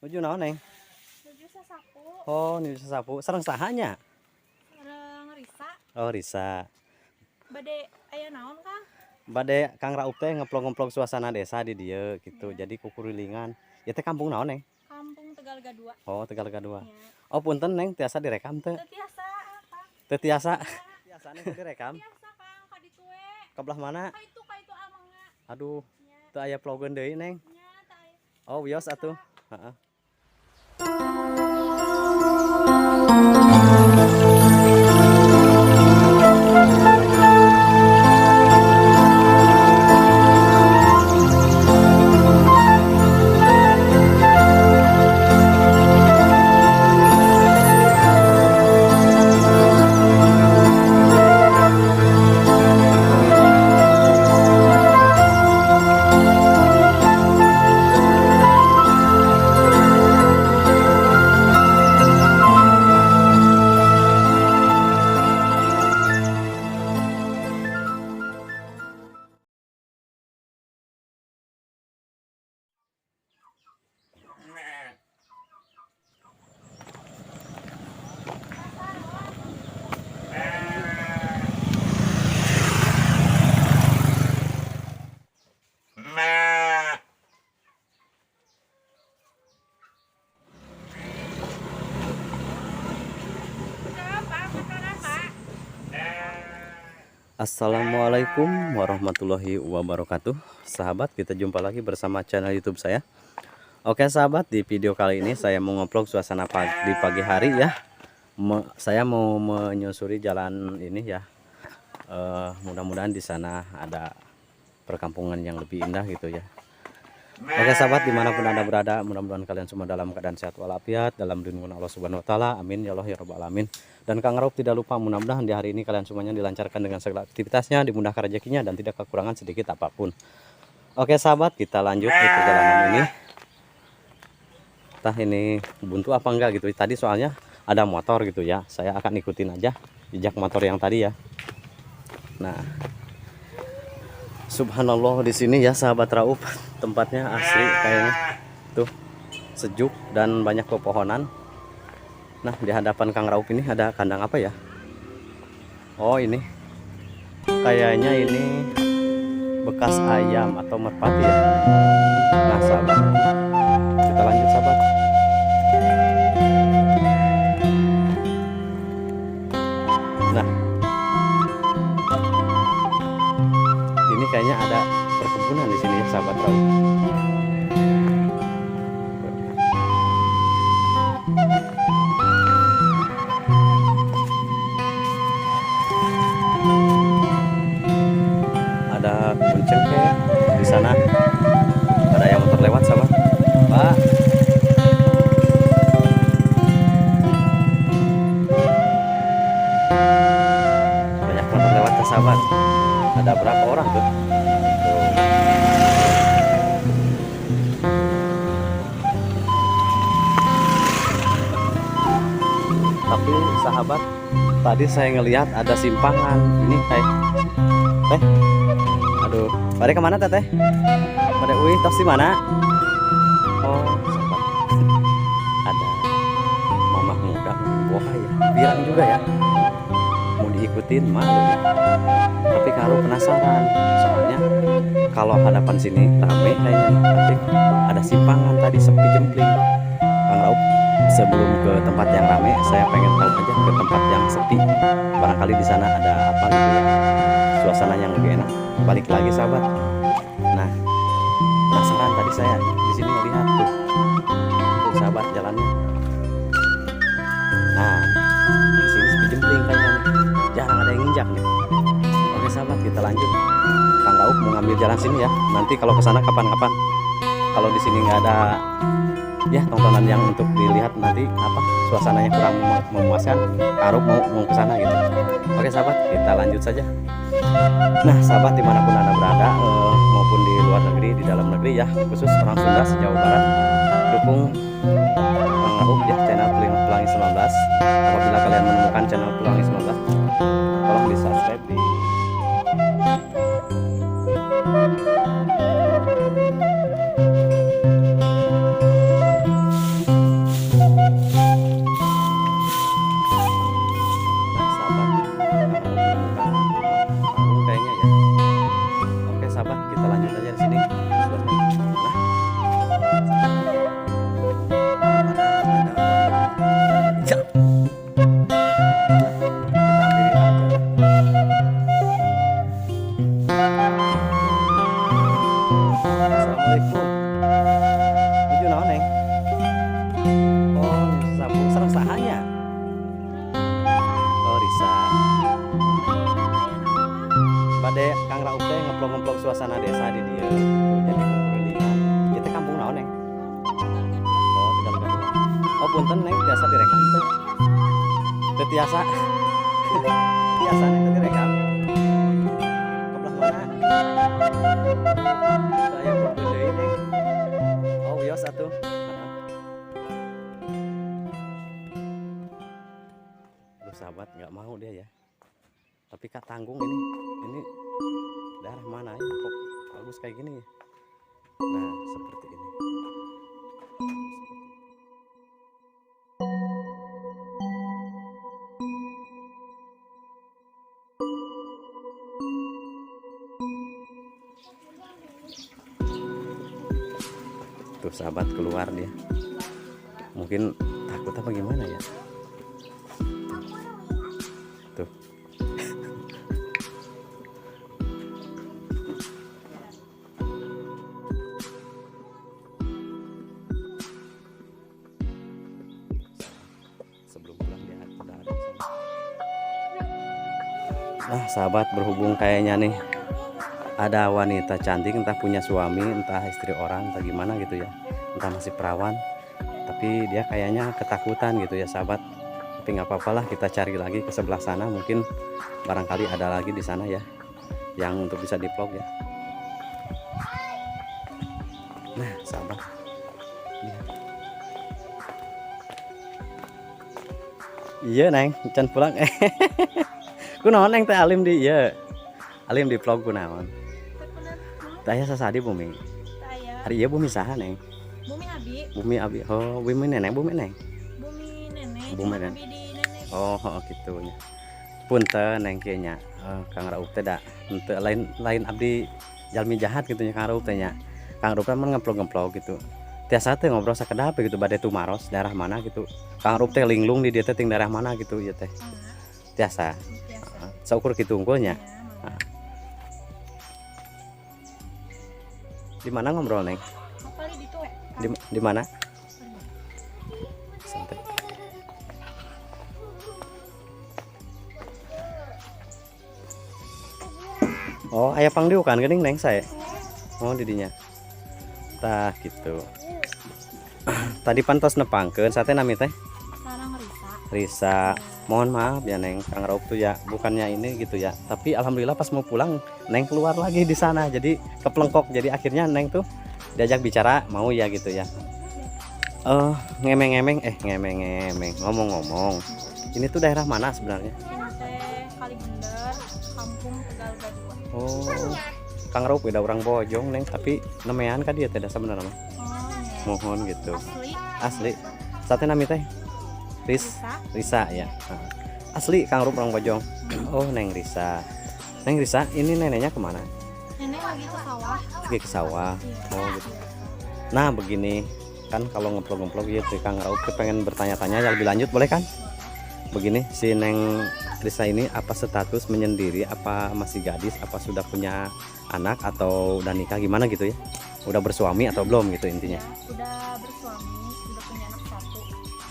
Nuju naon Neng? Nuju sasapu. Oh, nuju sasapu. Sareng sahanya? Sareng Risa. Oh, Risa. Bade aya naon, Kang? Bade Kang Raup teh ngeplong-ngeplong suasana desa di dieu gitu. Ya. Jadi kukurilingan. Ya teh kampung naon Neng? Kampung Tegal Gadua. Oh, Tegal Gadua. Ya. Oh, punten Neng, tiasa direkam teu? Teu tiasa, Kang. Teu tiasa. Ya. Tiasa Neng teu direkam. Tiasa, Kang, ka ditu we. Kebelah mana? Ka itu amangna. Aduh, Ya. teu aya vlogeun deui Neng. Nya teu aya. Oh, wios atuh. Heeh. Assalamualaikum warahmatullahi wabarakatuh. Sahabat, kita jumpa lagi bersama channel YouTube saya. Oke sahabat, di video kali ini saya mau ngeplog suasana di pagi hari ya. Saya mau menyusuri jalan ini ya. Mudah-mudahan di sana ada perkampungan yang lebih indah gitu ya. Oke sahabat, dimanapun anda berada, mudah-mudahan kalian semua dalam keadaan sehat walafiat, dalam lindungan Allah Subhanahu Wa Taala. Amin ya Allah ya Rabbal Alamin. Dan Kang Raup tidak lupa, mudah-mudahan di hari ini kalian semuanya dilancarkan dengan segala aktivitasnya, dimudahkan rezekinya, dan tidak kekurangan sedikit apapun. Oke sahabat, kita lanjut di perjalanan ini. Entah ini buntu apa enggak gitu. Tadi soalnya ada motor gitu ya. Saya akan ikutin aja jejak motor yang tadi ya. Nah, subhanallah, di sini ya sahabat Raup, tempatnya asli kayaknya. Tuh, sejuk dan banyak pepohonan. Nah, di hadapan Kang Raup ini ada kandang apa ya? Oh, ini kayaknya ini bekas ayam atau merpati ya. Nah sahabat, kita lanjut sahabat. Nah, ini kayaknya ada perkebunan di sini ya sahabat Raup. Ada kebun cengkeh di sana. Ada yang motor lewat sahabat. Pak. Banyak motor lewat ya sahabat. Ada berapa orang tuh? Tapi sahabat, tadi saya ngelihat ada simpangan. Ini kayak teh. Aduh, pada kemana teteh? Pada Uwi, tos di mana? Oh, sahabat. Ada mamah muda. Wah ya, bilang juga ya. Mau diikutin malu. Tapi kalau penasaran, soalnya kalau hadapan sini rame kayaknya. Tapi ada simpangan tadi sepi jempling. Kang Raup, sebelum ke tempat yang rame, saya pengen tahu aja ke tempat yang sepi. Barangkali di sana ada apa gitu ya, suasana yang lebih enak. Balik lagi sahabat. Nah, penasaran tadi saya di sini melihat tuh sahabat jalannya. Nah, di sini sepi jempling kayaknya nih. Jarang ada yang nginjak nih. Oke sahabat, kita lanjut. Kang Raup mau ngambil jalan sini ya. Nanti kalau ke sana kapan-kapan. Kalau di sini nggak ada ya tontonan yang untuk dilihat, nanti apa suasananya kurang memuaskan, Kang Raup mau ke sana gitu. Oke sahabat, kita lanjut saja. Nah sahabat, dimanapun anda berada, maupun di luar negeri, di dalam negeri ya, khusus orang Sunda sejauh barat, dukung Kang Raup ya, channel Pelangi 19. Apabila kalian menemukan channel Pelangi 19, tolong di subscribe di Bade Kang Rauf teh ngeplong-ngeplong suasana desa di dia. Tuh, jadi kumpul-kumpul. Itu kampung naon neng? Oh Tegal Gadua. Oh punten neng biasa direkam teh. Teu tiasa. Biasa neng teu direkam. Kebelah mana? Saya pun deui neng. Oh wios atuh. Aduh sahabat nggak mau dia ya. Tapi Kak tanggung ini daerah mana ya kok bagus kayak gini ya. Nah seperti ini. Tuh sahabat keluar dia. Mungkin takut apa gimana ya. Tuh. Sebelum pulang dia udah ada di sana. Nah sahabat, berhubung kayaknya nih ada wanita cantik, entah punya suami, entah istri orang, entah gimana gitu ya, entah masih perawan, tapi dia kayaknya ketakutan gitu ya sahabat. Tapi nggak apa-apa lah, kita cari lagi ke sebelah sana, mungkin barangkali ada lagi di sana ya yang untuk bisa di vlog ya. Nah sahabat, lihat. Iya neng, can pulang. Kunaon neng teh alim di iya, alim di vlog kunaon. Taya sasadi bumi. Saya Hari iya bumi saha neng? Bumi Abi, Bumi abi. Oh, bumi neneng, bumi neng. Bumi Nenek, Bumi cuma Nenek. Abi di Nenek. Oh, gitu nya. Punten neng kieu nya. Kang Rauf teh da henteu lain abdi jalmi jahat gitu nya Kang Rauf teh nya. Kang Rauf mah ngemplog-ngemplog gitu. Tiasa teh ngobrol sakedap gitu bade tumaros daerah mana gitu. Kang Rauf teh linglung di dieu teh ting daerah mana gitu ieu teh. Tiasa. Biasa. Saukur kitu unggulnya. Ya, Mama. Di mana ngobrol neng? Apa li ditu we? Di mana? Santai. Oh, aya pangdiukan geuning neng saya. Oh, didinya. Tah gitu. Tadi pantos nepangkeun sate nami teh Sarang Risa. Risa. Mohon maaf ya neng, Kang Rauf tuh ya bukannya ini gitu ya. Tapi alhamdulillah pas mau pulang neng keluar lagi di sana. Jadi keplengkok. Jadi akhirnya neng tuh diajak bicara mau ya gitu ya. Ngemeng-ngemeng ngemeng-ngemeng ngomong-ngomong. Ini tuh daerah mana sebenarnya? Ini teh Kalibender, Kampung Tegal Gadua. Oh, Kang Rauf beda orang Bojong neng, tapi nemean kan dia tidak sebenarnya. Oh iya. Mohon gitu. Asli Asli. Sate nami teh Risa ya. Nah, asli Kang Rauf orang Bojong. Oh, Neng Risa. Neng Risa, ini neneknya kemana? Nenek lagi ke sawah. Pergi ke sawah. Iya. Oh gitu. Nah begini kan kalau ngeplog-ngeplog gitu Kang Rauf pengen bertanya-tanya yang lebih lanjut boleh kan? Begini si Neng Risa ini apa status menyendiri, apa masih gadis, apa sudah punya anak atau udah nikah gimana gitu ya? Udah bersuami atau belum gitu intinya? Udah bersuami, udah punya anak satu.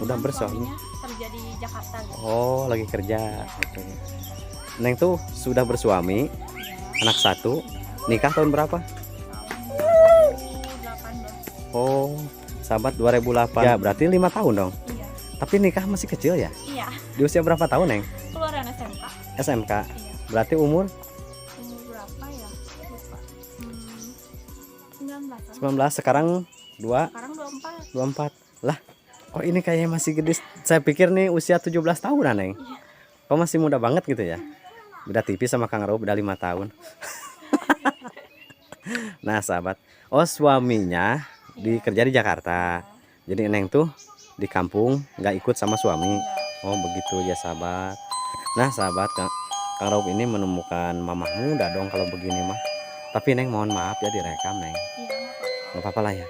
Udah Cuman bersuami. suaminya kerja di Jakarta gitu. Oh lagi kerja. Gitu. Neng tuh sudah bersuami, anak satu, nikah tahun berapa? Tahun 2018. Oh sahabat 2008 ya berarti 5 tahun dong. Iya. Tapi nikah masih kecil ya? Iya. Di usia berapa tahun Neng? Keluaran SMK. SMK. Iya. Berarti umur Umur berapa ya? Lupa. 19. 19, sekarang Sekarang 24. 24. Lah, kok ini kayaknya masih gede. Saya pikir nih usia 17 tahunan, Neng. Iya. Kok masih muda banget gitu ya? Beda tipis sama Kang Rauf, beda 5 tahun. Nah, sahabat. Oh, suaminya kerja di Jakarta. Jadi Neng tuh di kampung nggak ikut sama suami. Oh, begitu ya, sahabat. Nah, sahabat, Kang Rauf ini menemukan mamah muda dong kalau begini mah. Tapi Neng mohon maaf ya direkam, Neng. Iya, Nggak apa-apa lah ya.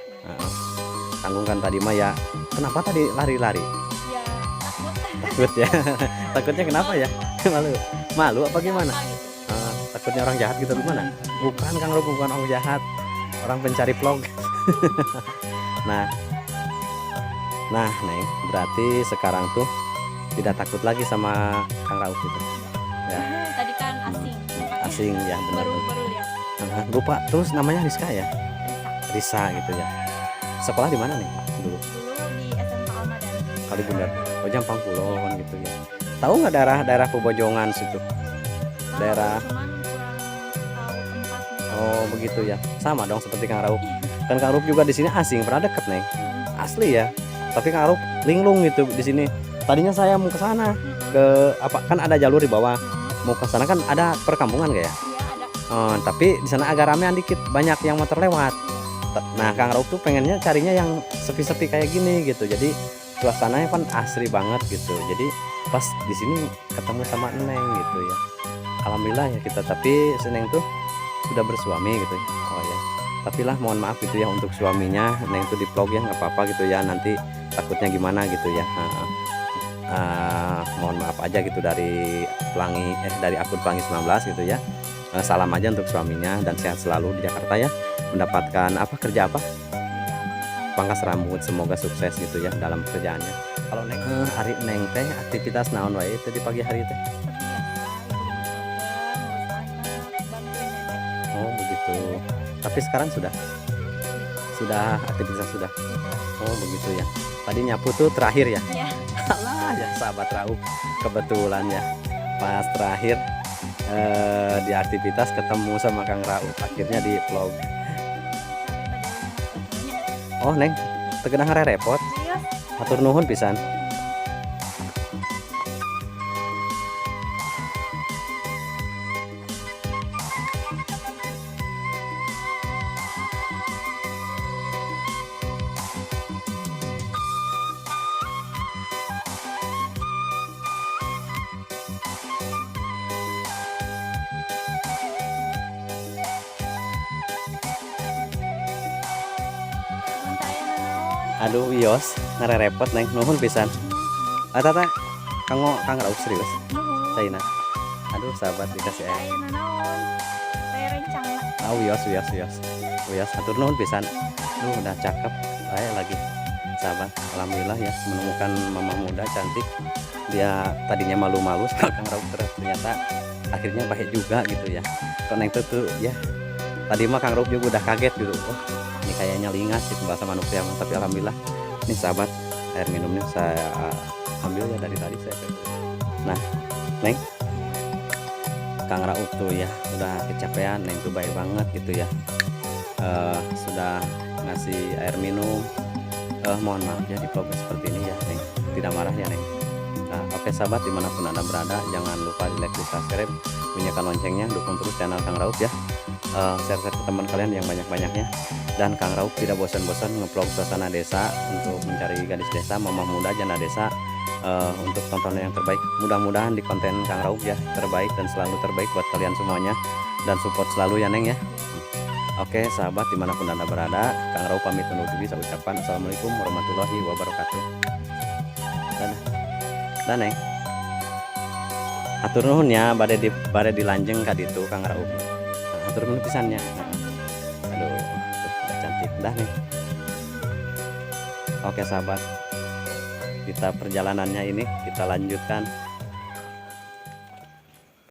Tanggungkan tadi mah ya. Kenapa tadi lari-lari? ya takut. Takut ya. Takutnya kenapa ya? Malu apa gimana? Gitu. Takutnya orang jahat gitu gimana? Bukan Kang Rauf, bukan orang jahat. Orang pencari vlog. Nah, Neng, berarti sekarang tuh tidak takut lagi sama Kang Rauf gitu. Ya. Tadi kan asing. asing ya, benar. Baru lihat. Lupa terus namanya Rizka ya, Risa. Risa gitu ya. Sekolah di mana nih dulu? Dulu di SMK Almadan. Kali Bundar. Oh, Jampang Kulon gitu ya. Tahu nggak daerah Pebojongan situ? Tahu, Daerah. cuman kurang tahu tempatnya. Oh begitu ya. Sama dong seperti Kang Raup. Kan Kang Raup juga di sini asing, pernah deket nih. Asli ya. Tapi Kang Raup linglung gitu di sini. Tadinya saya mau ke sana, ke apa kan ada jalur di bawah. Mau ke sana kan ada perkampungan kayak ya. Iya ada. Tapi di sana agak ramean dikit, banyak yang motor lewat. Nah, Kang Raup tuh pengennya carinya yang sepi-sepi kayak gini gitu. Jadi suasananya kan asri banget gitu. Jadi pas di sini ketemu sama Neng gitu ya. Alhamdulillah ya kita, tapi si Neng tuh sudah bersuami gitu ya. Oh ya. Tapi lah mohon maaf gitu ya untuk suaminya, Neng tuh di vlog ya nggak apa-apa gitu ya. Nanti takutnya gimana gitu ya. Mohon maaf aja gitu dari dari akun Pelangi 19 gitu ya. Salam aja untuk suaminya dan sehat selalu di Jakarta ya, mendapatkan kerja apa, pangkas rambut, semoga sukses gitu ya dalam pekerjaannya. Kalau Neng hari Neng teh aktivitas naon wae teh di pagi hari teh? Seperti biasa, ibu rumah tangga, ngurus anak, bantuin nenek. Oh begitu, tapi sekarang sudah aktivitas sudah. Oh begitu ya, tadi nyapu tuh terakhir ya. Iya. Alah ya sahabat Raup, kebetulan ya pas terakhir di aktivitas ketemu sama Kang Raup, akhirnya di vlog. Oh Neng, tegenang repot, Iya. atur nuhun pisan. Aduh Yos, repot Neng, nuhun pisan. Tata Kang Raup serius, China. Aduh sahabat dikasih air. Saya nanaon. Saya rencang. Oh Wios, atur nuhun pisan. Udah cakep, saya lagi sahabat. Alhamdulillah ya menemukan mama muda cantik. Dia tadinya malu-malu sama Kang Raup, ternyata akhirnya baik juga gitu ya. Kok Neng tuh ya, tadi mah Kang Raup juga udah kaget gitu. Oh ini kayaknya lingas sih bahasa manusia, tapi alhamdulillah nih sahabat, air minumnya saya ambil ya dari tadi saya. Nah Neng, Kang Raup tuh ya udah kecapean, Neng tuh baik banget gitu ya. Sudah ngasih air minum. Mohon maaf ya di vlog seperti ini ya Neng, tidak marah ya Neng. Nah oke sahabat, dimanapun anda berada, jangan lupa di like, di subscribe, bunyikan loncengnya, dukung terus channel Kang Raup ya. Share ke teman kalian yang banyak-banyaknya. Dan Kang Raup tidak bosan-bosan ngevlog suasana desa untuk mencari gadis desa, mama muda, janda desa, untuk tontonan yang terbaik. Mudah-mudahan di konten Kang Raup ya terbaik dan selalu terbaik buat kalian semuanya, dan support selalu ya Neng ya. Oke sahabat, dimanapun anda berada, Kang Raup pamit undur diri. Saya ucapkan assalamualaikum warahmatullahi wabarakatuh. Dan Neng, atur nuhun ya, bade dilanjeng ka ditu Kang Raup. Atur nuhun pisannya. Aduh, udah cantik dah nih. Oke sahabat, kita perjalanannya ini kita lanjutkan